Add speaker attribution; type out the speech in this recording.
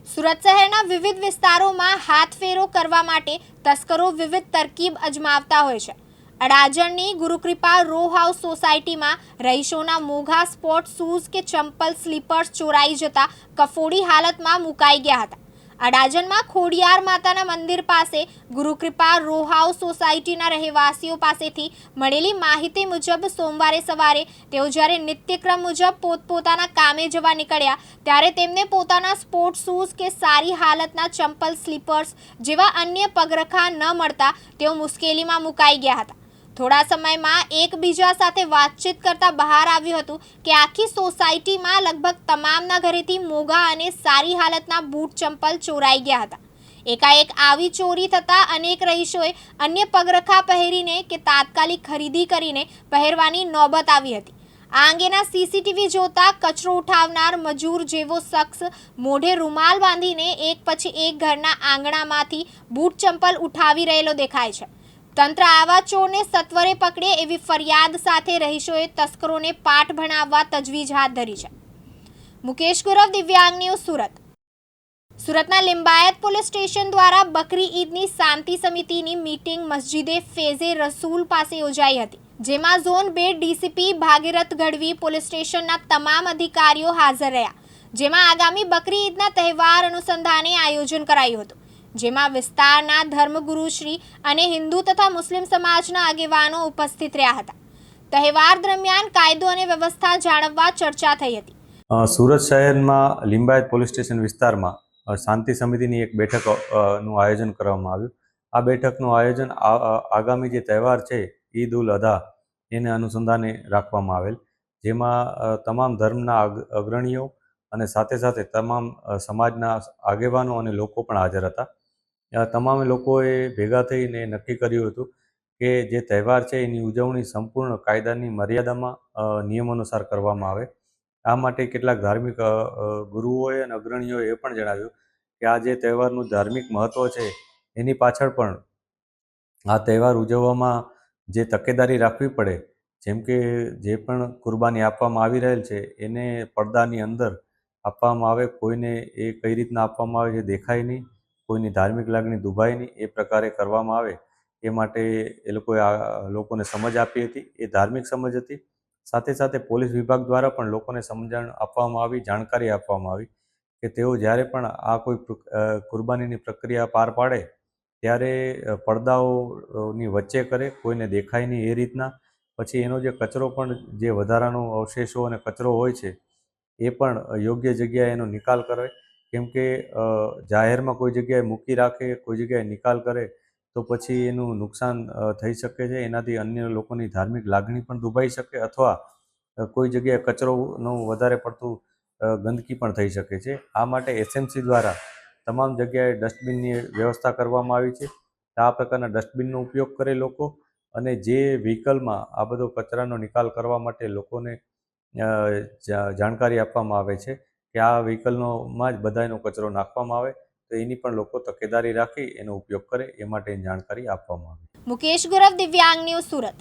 Speaker 1: સુરત શહેરના વિવિધ વિસ્તારોમાં હાથફેરો કરવા માટે તસ્કરો વિવિધ તરકીબ અજમાવતા હોય છે। અડાજણની ગુરુકૃપા રો હાઉસ સોસાયટીમાં રહીશોના મોઘા સ્પોર્ટ શૂઝ કે ચંપલ સ્લીપર્સ ચોરાઈ જતા કફોડી હાલતમાં મુકાઈ ગયા હતા। અડાજણમાં ખોડિયાર માતાના મંદિર પાસે ગુરુકૃપા રો હાઉસ સોસાયટીના રહેવાસીઓ પાસેથી મળેલી માહિતી મુજબ સોમવારે સવારે તેઓ જ્યારે નિત્યક્રમ મુજબ પોતપોતાના કામે જવા નીકળ્યા ત્યારે તેમને પોતાના સ્પોર્ટ શૂઝ કે સારી હાલતના ચંપલ સ્લીપર્સ જેવા અન્ય પગરખાં ન મળતા તેઓ મુશ્કેલીમાં મુકાઈ ગયા હતા। થોડા સમયમાં એકબીજા સાથે વાતચીત કરતા બહાર આવ્યું હતું કે આખી સોસાયટીમાં લગભગ તમામના ઘરેથી મોંઘા અને સારી હાલતના બૂટ ચંપલ ચોરાઈ ગયા હતા। એકાએક આવી ચોરી થતાં અનેક રહીશોએ અન્ય પગરખાં પહેરીને કે તાત્કાલિક ખરીદી કરીને પહેરવાની નોબત આવી હતી। આ અંગેના સીસીટીવી જોતા કચરો ઉઠાવનાર મજૂર જેવો શખ્સ મોઢે રૂમાલ બાંધીને એક પછી એક ઘરના આંગણામાંથી બૂટ ચંપલ ઉઠાવી રહેલો દેખાય છે। તંત્ર આવા ચોરને સત્વરે પકડે એવી ફરિયાદ સાથે રહીશોએ તસ્કરોને પાઠ ભણાવવા તજવીજ હાથ ધરી છે। મુકેશ ગુરવ, દિવ્યાંગ ન્યૂઝ, સુરત। સુરતના લિંબાયત પોલીસ સ્ટેશન દ્વારા બકરી ઈદની શાંતિ સમિતિની મીટિંગ મસ્જિદે ફેઝે રસૂલ પાસે યોજાઈ હતી, જેમાં zone 2 DCP Bhagirath Gadhvi police સ્ટેશનના તમામ અધિકારીઓ હાજર રહ્યા, જેમાં આગામી બકરી ઈદના તહેવાર અનુસંધાને આયોજન કરાયું હતું, જેમાં વિસ્તારના ધર્મગુરુશ્રી અને હિન્દુ તથા મુસ્લિમ સમાજના આગેવાનો ઉપસ્થિત રહ્યા હતા। તહેવાર દરમિયાન કાયદો અને વ્યવસ્થા જાળવવા ચર્ચા થઈ હતી।
Speaker 2: સુરત શહેરમાં લિંબાયત પોલીસ સ્ટેશન વિસ્તારમાં શાંતિ સમિતિની એક બેઠકનું આયોજન કરવામાં આવ્યું। આ બેઠકનું આયોજન આગામી જે તહેવાર છે ઈદ ઉલ અધા એને અનુસંધાને રાખવામાં આવેલ, જેમાં તમામ ધર્મના અગ્રણીઓ અને સાથે સાથે તમામ સમાજના આગેવાનો અને લોકો પણ હાજર હતા। તમામ લોકોએ ભેગા થઈને નક્કી કર્યું હતું કે જે તહેવાર છે એની ઉજવણી સંપૂર્ણ કાયદાની મર્યાદામાં નિયમ અનુસાર કરવામાં આવે। આ માટે કેટલાક ધાર્મિક ગુરુઓએ અને અગ્રણીઓએ એ પણ જણાવ્યું કે આ જે તહેવારનું ધાર્મિક મહત્ત્વ છે એની પાછળ પણ આ તહેવાર ઉજવવામાં જે તકેદારી રાખવી પડે, જેમ કે જે પણ કુરબાની આપવામાં આવી રહેલ છે એને પડદાની અંદર આપવામાં આવે, કોઈને એ કઈ રીતના આપવામાં આવે જે દેખાય નહીં, કોઈની ધાર્મિક લાગણી દુભાય નહીં, એ પ્રકારે કરવામાં આવે એ માટે એ લોકોને સમજ આપી હતી। એ ધાર્મિક સમજ હતી, સાથે સાથે પોલીસ વિભાગ દ્વારા પણ લોકોને સમજણ આપવામાં આવી, જાણકારી આપવામાં આવી કે તેઓ જ્યારે પણ આ કોઈ કુરબાનીની પ્રક્રિયા પાર પાડે ત્યારે પડદાઓની વચ્ચે કરે, કોઈને દેખાય નહીં એ રીતના। પછી એનો જે કચરો પણ જે વધારાનો અવશેષો અને કચરો હોય છે એ પણ યોગ્ય જગ્યાએ એનો નિકાલ કરે, કેમ કે જાહેરમાં કોઈ જગ્યાએ મૂકી રાખે, કોઈ જગ્યાએ નિકાલ કરે તો પછી એનું નુકસાન થઈ શકે છે, એનાથી અન્ય લોકોની ધાર્મિક લાગણી પણ દુભાઈ શકે અથવા કોઈ જગ્યાએ કચરોનું વધારે પડતું ગંદકી પણ થઈ શકે છે। આ માટે એસએમસી દ્વારા તમામ જગ્યાએ ડસ્ટબિનની વ્યવસ્થા કરવામાં આવી છે। આ પ્રકારના ડસ્ટબિનનો ઉપયોગ કરે લોકો, અને જે વ્હીકલમાં આ બધો કચરાનો નિકાલ કરવા માટે લોકોને જાણકારી આપવામાં આવે છે કે આ વ્હીકલમાં જ બધાનો કચરો નાખવામાં આવે, તો એની પણ લોકો તકેદારી રાખી એનો ઉપયોગ કરે એ માટેની જાણકારી આપવામાં આવે।
Speaker 1: મુકેશ ગુરવ, દિવ્યાંગ ન્યૂઝ, સુરત।